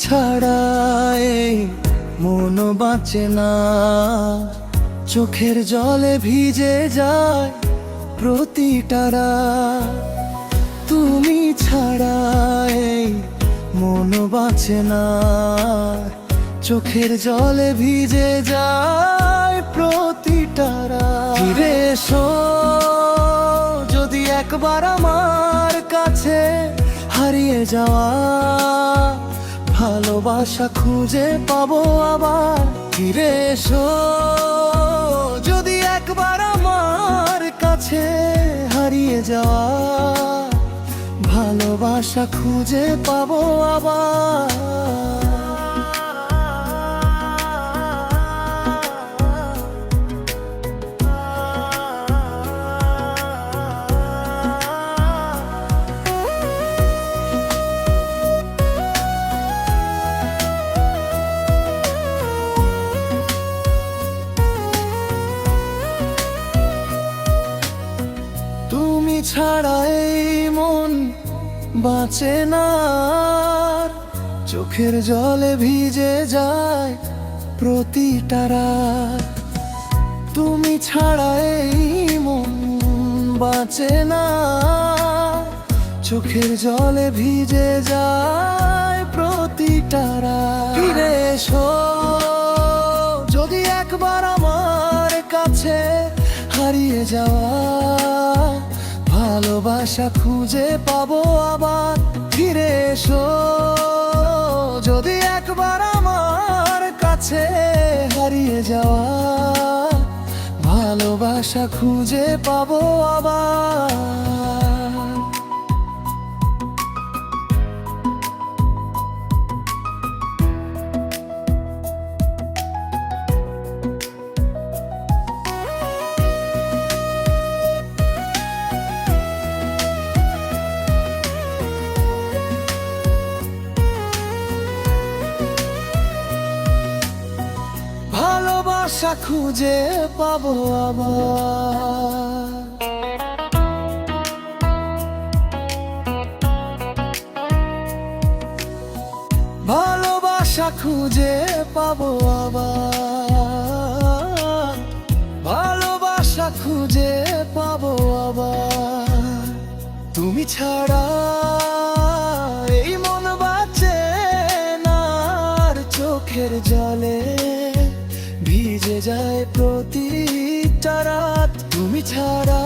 ছাড়া এই মন বাঁচে না, চোখের জলে ভিজে যায় প্রতিটা রাত। তুমি ছাড়া এই মন বাঁচে না, চোখের জলে ভিজে যায় প্রতিটা রাত। ফিরে এসো যদি একবার আমার কাছে, হারিয়ে যাওয়া ভালোবাসা খুঁজে পাবো আবার। ফিরে এসো যদি একবার আমার কাছে, হারিয়ে যাওয়া ভালোবাসা খুঁজে পাবো আবার। তুমি ছাড়া এই মন বাঁচে না, চোখের জলে ভিজে যায় প্রতিটা রাত। তুমি ছাড়া এই মন বাঁচে না, চোখের জলে ভিজে যায় প্রতিটা রাত। ফিরে এসো যদি একবার আমার কাছে, হারিয়ে যাওয়া ভালোবাসা খুঁজে পাবো আবার। ফিরে এসো যদি একবার আমার কাছে, হারিয়ে যাওয়া ভালোবাসা খুঁজে পাবো আবার। ভালোবাসা খুঁজে পাবো আবার। ভালোবাসা খুঁজে পাবো আবার। ভালোবাসা খুঁজে পাবো আবার। তুমি ছাড়া এই মন বাঁচে না, আর চোখের জলে ভিজে যায় প্রতিটা রাত। তুমি ছাড়া